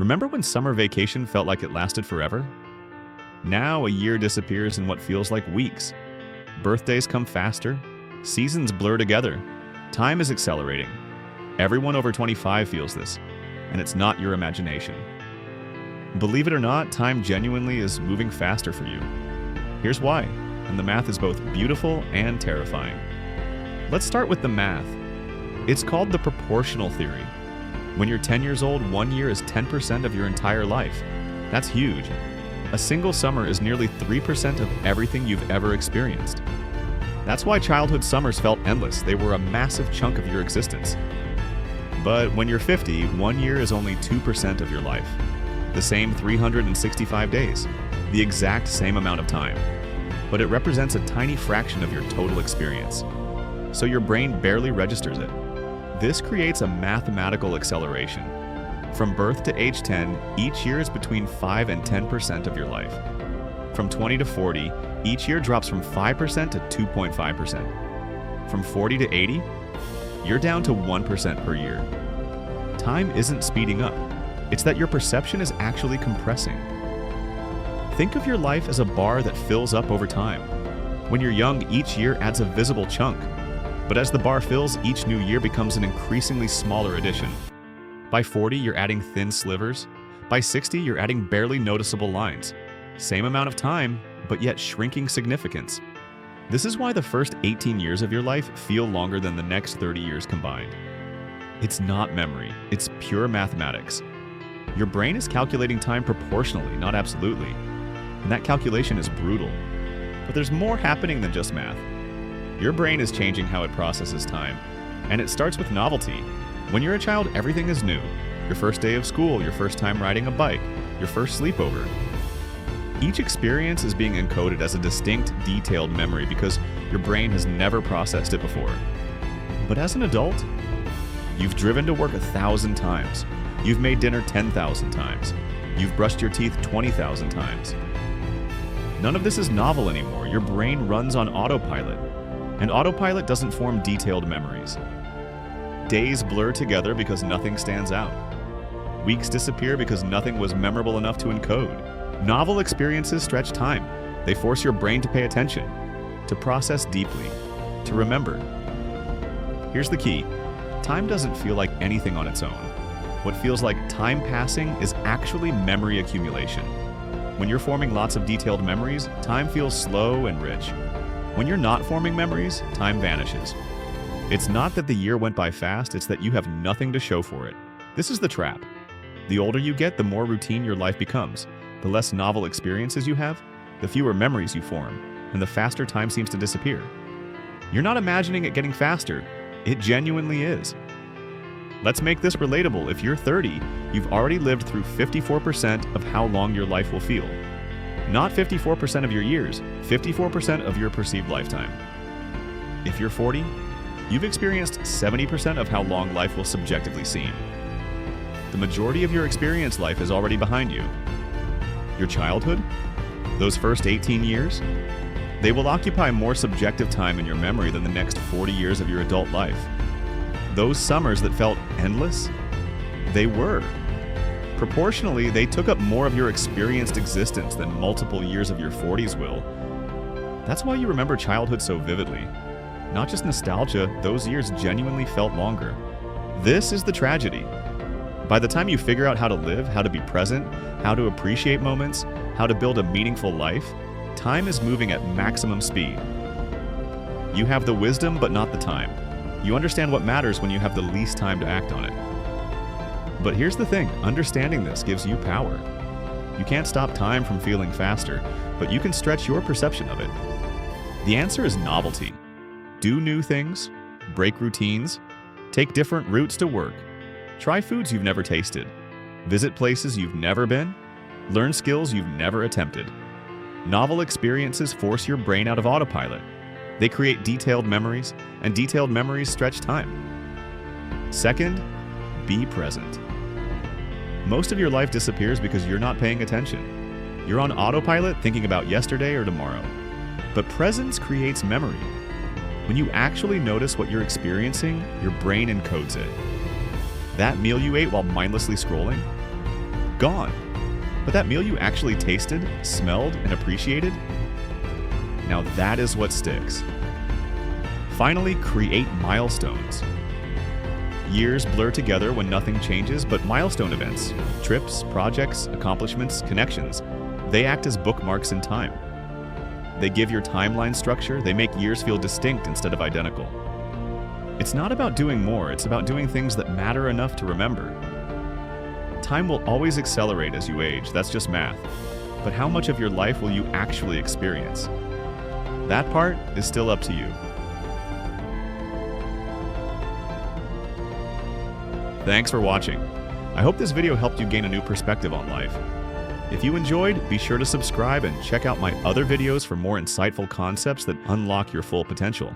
Remember when summer vacation felt like it lasted forever? Now a year disappears in what feels like weeks. Birthdays come faster. Seasons blur together. Time is accelerating. Everyone over 25 feels this, and it's not your imagination. Believe it or not, time genuinely is moving faster for you. Here's why, and the math is both beautiful and terrifying. Let's start with the math. It's called the proportional theory. When you're 10 years old, 1 year is 10% of your entire life. That's huge. A single summer is nearly 3% of everything you've ever experienced. That's why childhood summers felt endless. They were a massive chunk of your existence. But when you're 50, 1 year is only 2% of your life. The same 365 days. The exact same amount of time. But it represents a tiny fraction of your total experience. So your brain barely registers it. This creates a mathematical acceleration. From birth to age 10, each year is between 5 and 10% of your life. From 20 to 40, each year drops from 5% to 2.5%. From 40 to 80, you're down to 1% per year. Time isn't speeding up. It's that your perception is actually compressing. Think of your life as a bar that fills up over time. When you're young, each year adds a visible chunk. But as the bar fills, each new year becomes an increasingly smaller addition. By 40, you're adding thin slivers. By 60, you're adding barely noticeable lines. Same amount of time, but yet shrinking significance. This is why the first 18 years of your life feel longer than the next 30 years combined. It's not memory, it's pure mathematics. Your brain is calculating time proportionally, not absolutely. And that calculation is brutal. But there's more happening than just math. Your brain is changing how it processes time. And it starts with novelty. When you're a child, everything is new. Your first day of school, your first time riding a bike, your first sleepover. Each experience is being encoded as a distinct, detailed memory because your brain has never processed it before. But as an adult, you've driven to work 1,000 times. You've made dinner 10,000 times. You've brushed your teeth 20,000 times. None of this is novel anymore. Your brain runs on autopilot. And autopilot doesn't form detailed memories. Days blur together because nothing stands out. Weeks disappear because nothing was memorable enough to encode. Novel experiences stretch time. They force your brain to pay attention, to process deeply, to remember. Here's the key. Time doesn't feel like anything on its own. What feels like time passing is actually memory accumulation. When you're forming lots of detailed memories, time feels slow and rich. When you're not forming memories, time vanishes. It's not that the year went by fast, it's that you have nothing to show for it. This is the trap. The older you get, the more routine your life becomes. The less novel experiences you have, the fewer memories you form, and the faster time seems to disappear. You're not imagining it getting faster. It genuinely is. Let's make this relatable. If you're 30, you've already lived through 54% of how long your life will feel. Not 54% of your years, 54% of your perceived lifetime. If you're 40, you've experienced 70% of how long life will subjectively seem. The majority of your experience life is already behind you. Your childhood? Those first 18 years? They will occupy more subjective time in your memory than the next 40 years of your adult life. Those summers that felt endless? They were. Proportionally, they took up more of your experienced existence than multiple years of your 40s will. That's why you remember childhood so vividly. Not just nostalgia, those years genuinely felt longer. This is the tragedy. By the time you figure out how to live, how to be present, how to appreciate moments, how to build a meaningful life, time is moving at maximum speed. You have the wisdom, but not the time. You understand what matters when you have the least time to act on it. But here's the thing, understanding this gives you power. You can't stop time from feeling faster, but you can stretch your perception of it. The answer is novelty. Do new things, break routines, take different routes to work, try foods you've never tasted, visit places you've never been, learn skills you've never attempted. Novel experiences force your brain out of autopilot. They create detailed memories, and detailed memories stretch time. Second, be present. Most of your life disappears because you're not paying attention. You're on autopilot thinking about yesterday or tomorrow. But presence creates memory. When you actually notice what you're experiencing, your brain encodes it. That meal you ate while mindlessly scrolling? gone. But that meal you actually tasted, smelled, and appreciated? Now that is what sticks. Finally, create milestones. Years blur together when nothing changes, but milestone events, trips, projects, accomplishments, connections, they act as bookmarks in time. They give your timeline structure, they make years feel distinct instead of identical. It's not about doing more, it's about doing things that matter enough to remember. Time will always accelerate as you age, that's just math. But how much of your life will you actually experience? That part is still up to you. Thanks for watching. I hope this video helped you gain a new perspective on life. If you enjoyed, be sure to subscribe and check out my other videos for more insightful concepts that unlock your full potential.